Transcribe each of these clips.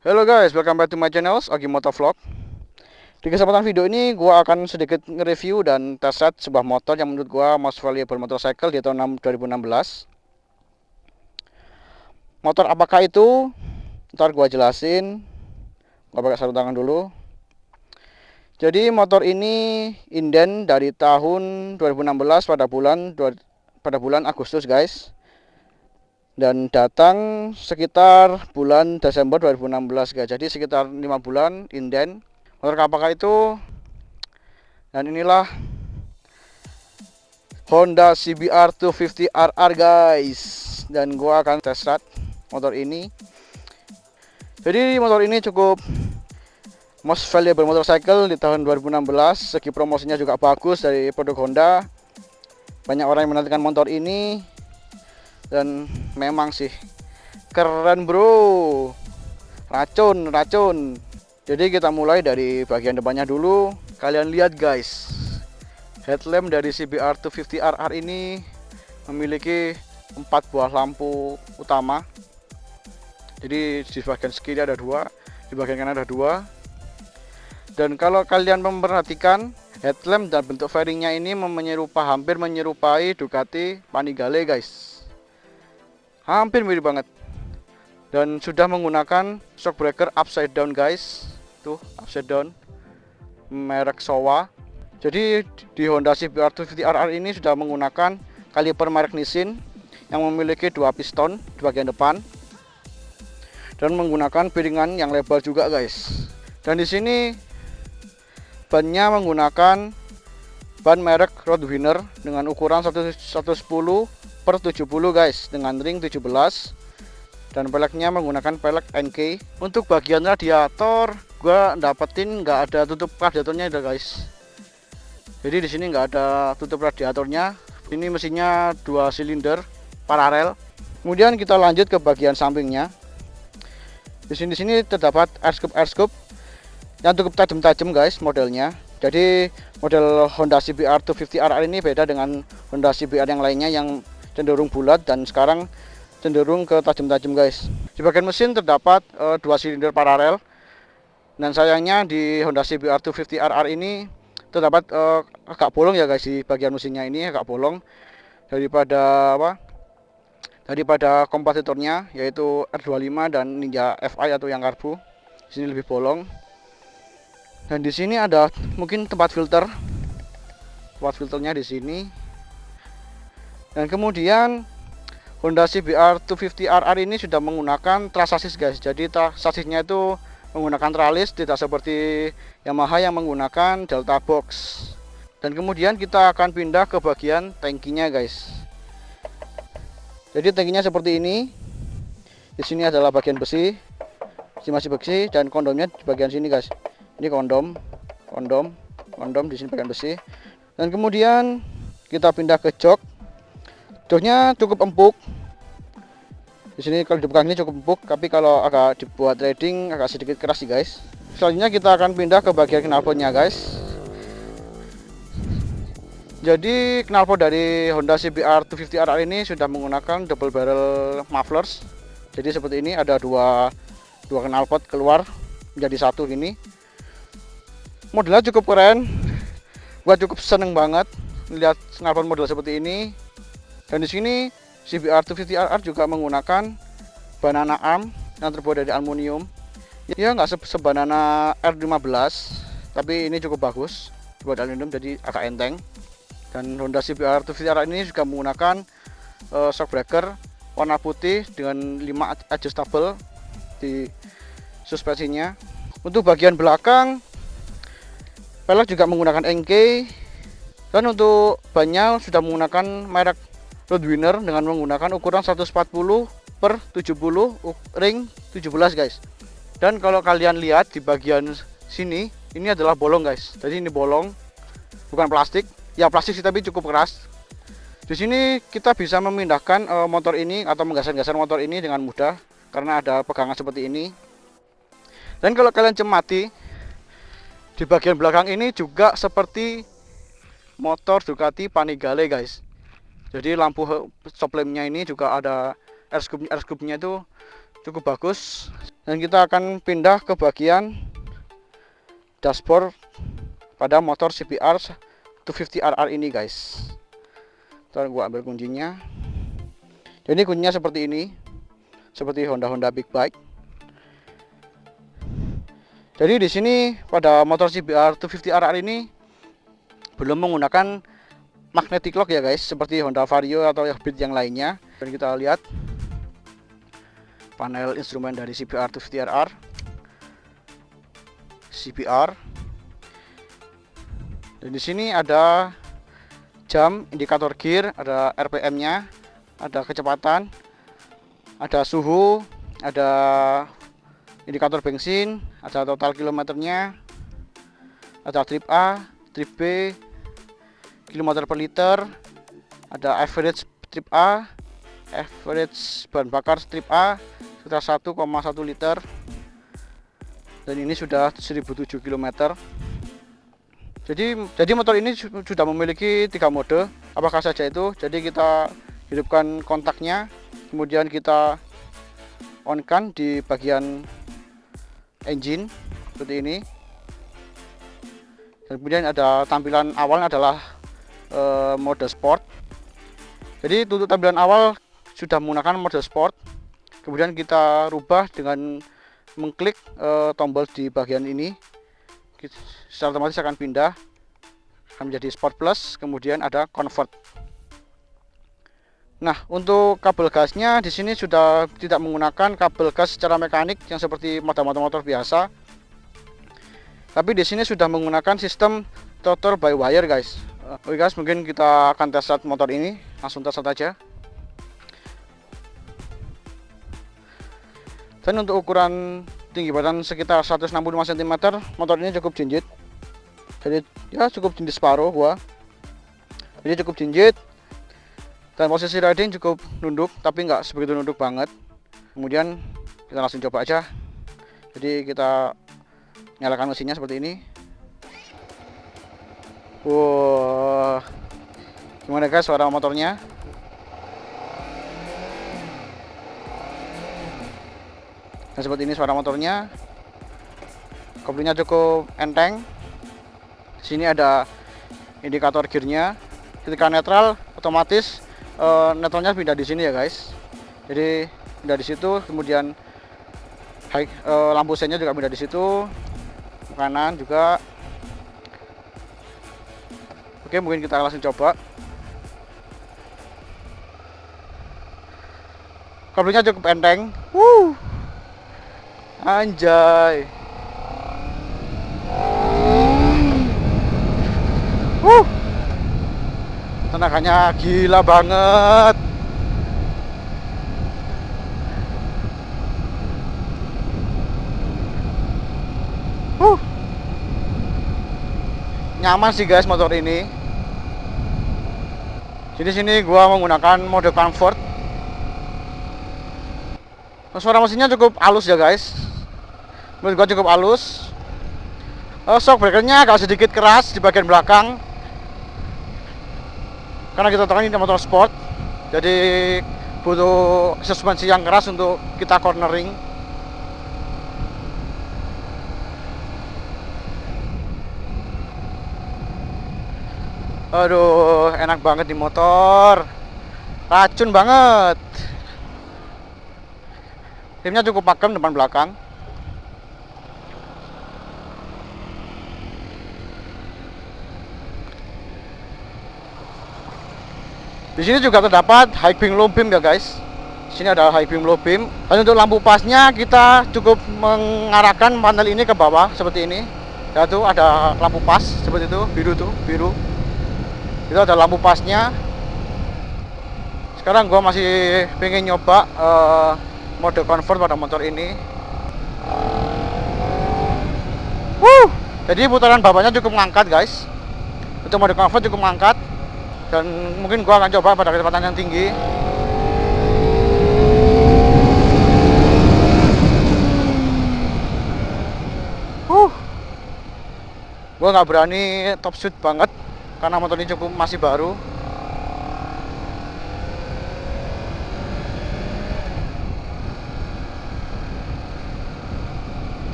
Hello guys, welcome back to my channel Ogi Motovlog. Di kesempatan video ini gua akan sedikit nge-review dan test ride sebuah motor yang menurut gua most valuable motorcycle di tahun 2016. Motor apakah itu? Ntar gua jelasin. Gua pakai sarung tangan dulu. Jadi motor ini inden dari tahun 2016 pada bulan Agustus guys. Dan datang sekitar bulan Desember 2016 guys. Jadi sekitar 5 bulan inden. Motor apakah itu? Dan inilah Honda CBR 250 RR guys. Dan gua akan test ride motor ini. Jadi motor ini cukup most valuable motorcycle di tahun 2016. Segi promosinya juga bagus dari produk Honda. Banyak orang yang menantikan motor ini. Dan memang sih keren bro. Racun. Jadi kita mulai dari bagian depannya dulu. Kalian lihat guys, headlamp dari CBR 250 RR ini memiliki 4 buah lampu utama. Jadi di bagian kiri ada 2, di bagian kanan ada 2. Dan kalau kalian memperhatikan, headlamp dan bentuk fairingnya ini hampir menyerupai Ducati Panigale guys. Hampir mirip banget. Dan sudah menggunakan shock breaker upside down guys. Tuh, upside down. Merek Showa. Jadi di Honda CBR 250 RR ini sudah menggunakan kaliper merek Nissin yang memiliki 2 piston di bagian depan. Dan menggunakan piringan yang lebar juga guys. Dan di sini bannya menggunakan ban merek Roadwinner dengan ukuran 110/70 guys, dengan ring 17, dan peleknya menggunakan pelek NK. Untuk bagian radiator gua dapetin nggak ada tutup radiatornya guys. Jadi di sini nggak ada tutup radiatornya. Ini mesinnya 2 silinder paralel. Kemudian kita lanjut ke bagian sampingnya. Di sini terdapat air scoop yang cukup tajam guys modelnya. Jadi model Honda CBR 250 RR ini beda dengan Honda CBR yang lainnya yang cenderung bulat, dan sekarang cenderung ke tajam guys. Di bagian mesin terdapat 2 silinder paralel. Dan sayangnya di Honda CBR 250 RR ini terdapat agak bolong ya guys, di bagian mesinnya ini agak bolong daripada kompetitornya, yaitu R25 dan Ninja FI atau yang karbu. Di sini lebih bolong. Dan di sini ada mungkin tempat filternya di sini. Dan kemudian Honda CBR 250 RR ini sudah menggunakan trans sasis guys. Jadi sasisnya itu menggunakan tralis, tidak seperti Yamaha yang menggunakan Delta Box. Dan kemudian kita akan pindah ke bagian tangkinya guys. Jadi tangkinya seperti ini. Di sini adalah bagian besi, masih besi, dan kondomnya di bagian sini guys. Ini kondom di sini bagian besi. Dan kemudian kita pindah ke jok. Joknya cukup empuk. Di sini kalau dibuka ini cukup empuk, tapi kalau agak dibuat riding agak sedikit keras sih guys. Selanjutnya kita akan pindah ke bagian knalpotnya guys. Jadi knalpot dari Honda CBR 250 RR ini sudah menggunakan double barrel mufflers. Jadi seperti ini, ada dua knalpot keluar menjadi satu ini. Modelnya cukup keren. Gua cukup seneng banget lihat knalpot model seperti ini. Dan di sini CBR 250 RR juga menggunakan banana arm yang terbuat dari aluminium. Ya nggak sebanana R15, tapi ini cukup bagus, terbuat dari aluminium jadi agak enteng. Dan Honda CBR 250 RR ini juga menggunakan shock breaker warna putih dengan 5 adjustable di suspensinya. Untuk bagian belakang, pelek juga menggunakan NK. Dan untuk bannya sudah menggunakan merek Roadwinner dengan menggunakan ukuran 140/70 ring 17 guys. Dan kalau kalian lihat di bagian sini, ini adalah bolong guys. Jadi ini bolong, bukan plastik. Ya plastik sih, tapi cukup keras. Di sini kita bisa memindahkan motor ini atau menggeser-geser motor ini dengan mudah karena ada pegangan seperti ini. Dan kalau kalian cermati, di bagian belakang ini juga seperti motor Ducati Panigale guys. Jadi lampu stop lampnya ini juga ada air scoopnya itu cukup bagus. Dan kita akan pindah ke bagian dashboard pada motor CBR 250RR ini guys. Ntar gua ambil kuncinya. Jadi kuncinya seperti ini, seperti Honda Big Bike. Jadi di sini pada motor CBR 250RR ini belum menggunakan magnetic lock ya guys, seperti Honda Vario atau Beat yang lainnya. Dan kita lihat panel instrumen dari CBR 250RR. CBR. Dan di sini ada jam, indikator gear, ada RPM-nya, ada kecepatan, ada suhu, ada indikator bensin, ada total kilometernya, ada trip A, trip B, kilometer per liter, ada average trip A, average bahan bakar trip A sudah 1,1 liter, dan ini sudah 1007 km. Jadi motor ini sudah memiliki 3 mode. Apakah saja itu? Jadi kita hidupkan kontaknya, kemudian kita on kan di bagian engine seperti ini. Dan kemudian ada tampilan awal adalah mode sport. Jadi untuk tampilan awal sudah menggunakan mode sport. Kemudian kita rubah dengan mengklik tombol di bagian ini. Secara otomatis akan pindah, akan menjadi Sport Plus. Kemudian ada Convert. Nah, untuk kabel gasnya di sini sudah tidak menggunakan kabel gas secara mekanik yang seperti motor-motor biasa. Tapi di sini sudah menggunakan sistem throttle by wire guys. Oke guys, mungkin kita akan tes start motor ini. Langsung tes start aja. Dan untuk ukuran tinggi badan sekitar 165 cm, motor ini cukup jinjit. Jadi ya cukup jinjit separuh gua. Jadi cukup jinjit. Dan posisi riding cukup nunduk, tapi nggak sebegitu nunduk banget. Kemudian kita langsung coba aja. Jadi kita nyalakan mesinnya seperti ini. Wow, gimana guys suara motornya? Nah, seperti ini suara motornya. Koplingnya cukup enteng. Di sini ada indikator gearnya. Ketika netral, otomatis netralnya pindah di sini ya guys. Jadi pindah di situ. Kemudian lampu sennya juga pindah di situ. Kanan juga. Oke, mungkin kita langsung coba. Koplingnya cukup enteng. Anjay. Tenaganya gila banget. Nyaman sih guys motor ini. Jadi sini gua menggunakan mode comfort. Suara mesinnya cukup halus ya guys. Menurut gua cukup halus. Shock breakernya agak sedikit keras di bagian belakang. Karena kita tahu ini motor sport, jadi butuh suspensi yang keras untuk kita cornering. Aduh, enak banget di motor. Racun banget. Remnya cukup pakem depan belakang. Di sini juga terdapat high beam low beam ya guys. Di sini ada high beam low beam. Dan untuk lampu pasnya kita cukup mengarahkan panel ini ke bawah seperti ini. Ya tuh ada lampu pas seperti itu, biru tuh, biru. Itu ada lampu pasnya. Sekarang gua masih pengen nyoba mode convert pada motor ini. Jadi putaran bawahnya cukup ngangkat guys. Untuk mode convert cukup ngangkat. Dan mungkin gua akan coba pada kecepatan yang tinggi. Gua nggak berani top speed banget karena motor ini cukup masih baru.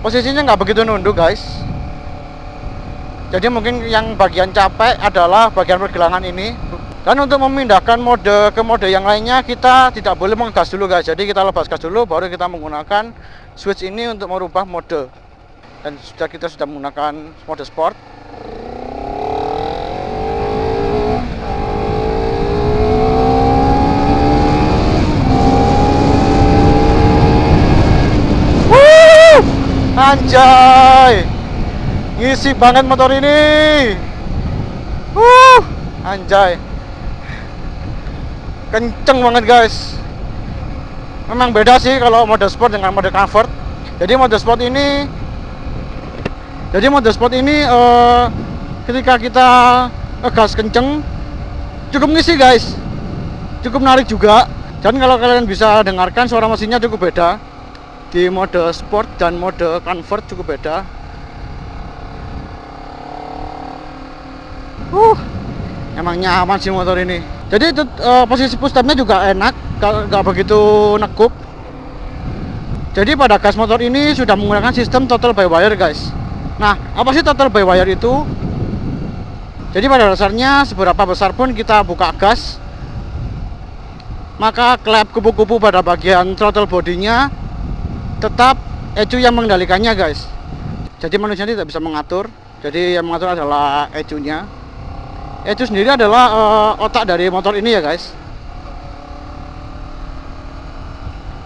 posisinya nggak begitu nunduk guys. Jadi mungkin yang bagian capek adalah bagian pergelangan ini. Dan untuk memindahkan mode ke mode yang lainnya, kita tidak boleh mengegas dulu guys. Jadi kita lepas gas dulu, baru kita menggunakan switch ini untuk merubah mode. Dan kita sudah menggunakan mode sport. Anjay, ngisi banget motor ini. Anjay, kenceng banget guys. Memang beda sih kalau mode sport dengan mode comfort. Jadi mode sport ini ketika kita gas kenceng cukup ngisi guys, cukup narik juga. Dan kalau kalian bisa dengarkan suara mesinnya cukup beda. Di mode sport dan mode comfort cukup beda. Emang nyaman sih motor ini. Jadi itu posisi push stepnya juga enak, gak begitu nekup. Jadi pada gas motor ini sudah menggunakan sistem total by wire guys. Nah, apa sih total by wire itu? Jadi pada dasarnya seberapa besar pun kita buka gas, maka klep kupu-kupu pada bagian throttle bodinya tetap ECU yang mengendalikannya guys. Jadi manusia tidak bisa mengatur. Jadi yang mengatur adalah ECU-nya. ECU sendiri adalah otak dari motor ini ya guys.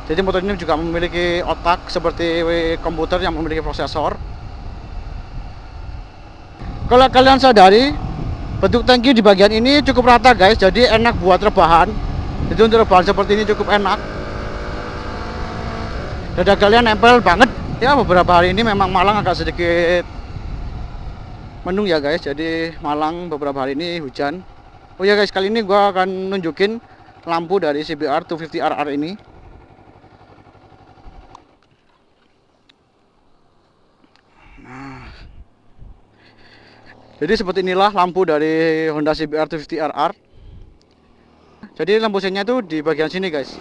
Jadi motor ini juga memiliki otak seperti komputer yang memiliki prosesor. Kalau kalian sadari, bentuk tangki di bagian ini cukup rata guys. Jadi enak buat rebahan. Jadi untuk rebahan seperti ini cukup enak. Dada kalian nempel banget. Ya beberapa hari ini memang Malang agak sedikit mendung ya guys. Jadi Malang beberapa hari ini hujan. Oh ya guys, kali ini gua akan nunjukin lampu dari CBR 250RR ini. Nah, jadi seperti inilah lampu dari Honda CBR 250RR. Jadi lampu senya itu di bagian sini guys.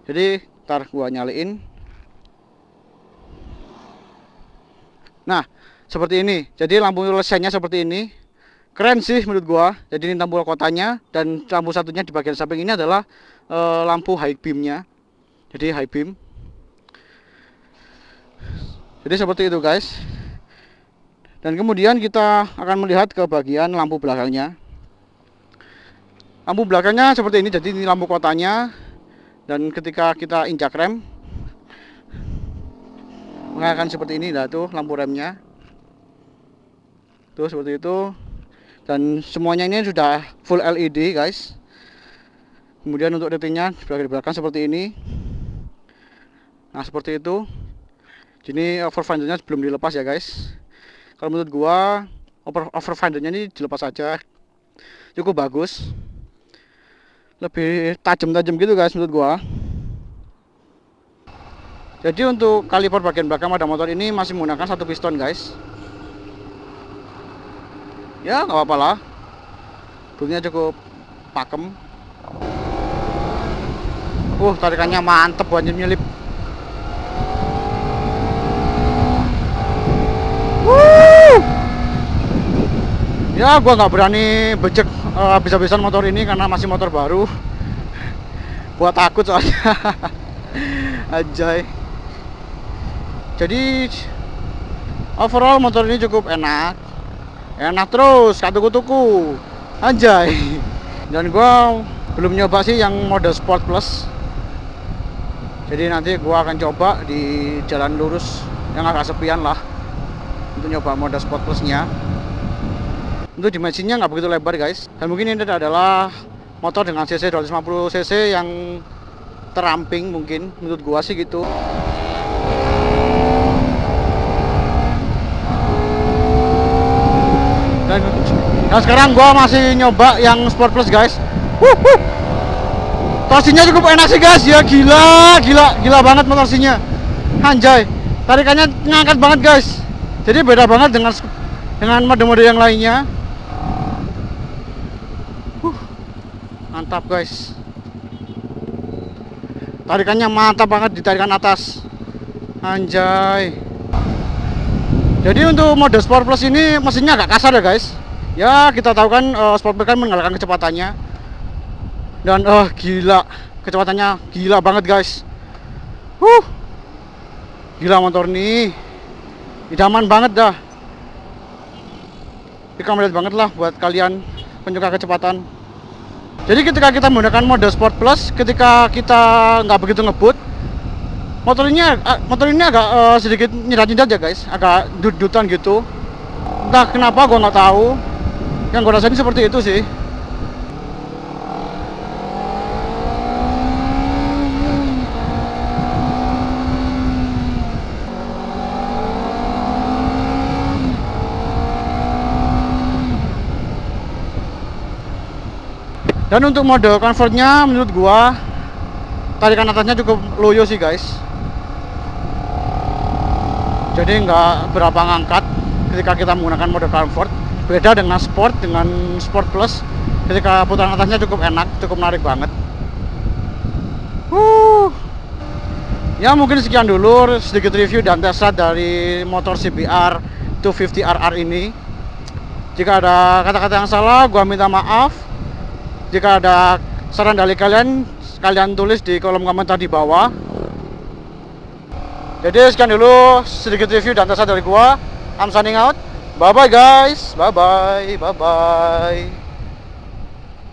Jadi ntar gua nyalain. Nah, seperti ini. Jadi lampu lesennya seperti ini. Keren sih menurut gua. Jadi ini lampu kotanya, dan lampu satunya di bagian samping ini adalah lampu high beamnya. Jadi high beam. Jadi seperti itu guys. Dan kemudian kita akan melihat ke bagian lampu belakangnya. Lampu belakangnya seperti ini. Jadi ini lampu kotanya. Dan ketika kita injak rem, akan seperti ini. Nah tuh lampu remnya tuh seperti itu. Dan semuanya ini sudah full LED guys. Kemudian untuk ratingnya di belakang seperti ini. Nah seperti itu. Ini overfindernya belum dilepas ya guys. Kalau menurut gua overfindernya ini dilepas saja, cukup bagus, lebih tajam-tajam gitu guys menurut gua. Jadi untuk kaliper bagian belakang pada motor ini masih menggunakan satu piston guys. Ya nggak apa-apa lah, bunyinya cukup pakem. Tarikannya mantep buat nyelip. Ya gua nggak berani becek habis-habisan motor ini karena masih motor baru. Gua takut soalnya. Anjay. Jadi overall motor ini cukup enak terus, katuku-tuku, anjay. Dan gua belum nyoba sih yang mode Sport Plus. Jadi nanti gua akan coba di jalan lurus yang agak sepian lah untuk nyoba mode Sport Plusnya. Untuk dimensinya nggak begitu lebar guys. Dan mungkin ini adalah motor dengan cc 250 cc yang teramping mungkin menurut gua sih gitu. Dan sekarang gua masih nyoba yang Sport Plus guys. Torsinya cukup enak sih guys ya, gila banget torsinya. Anjay, tarikannya ngangkat banget guys. Jadi beda banget dengan mode-mode yang lainnya. Mantap guys. Tarikannya mantap banget di tarikan atas. Anjay. Jadi untuk mode Sport Plus ini mesinnya agak kasar ya guys. Ya kita tahu kan Sport Plus kan mengalahkan kecepatannya. Dan gila, kecepatannya gila banget guys. Gila motor nih. Idaman banget dah. Recommended banget lah buat kalian penyuka kecepatan. Jadi ketika kita menggunakan mode Sport Plus, ketika kita nggak begitu ngebut, motor ini agak sedikit nyedat-nyedat ya guys, agak dut-dutan gitu. Entah kenapa gue nggak tahu. Yang gue rasain seperti itu sih. Dan untuk mode comfortnya menurut gua tarikan atasnya cukup loyo sih guys. Jadi nggak berapa ngangkat ketika kita menggunakan mode comfort. Beda dengan sport, dengan sport plus, ketika putaran atasnya cukup enak, cukup menarik banget. Ya mungkin sekian dulu sedikit review dan test ride dari motor CBR 250RR ini. Jika ada kata-kata yang salah, gua minta maaf. Jika ada saran dari kalian, tulis di kolom komentar di bawah. Jadi sekian dulu sedikit review dan test ride dari gua. I'm signing out. Bye bye guys. Bye bye. Bye bye.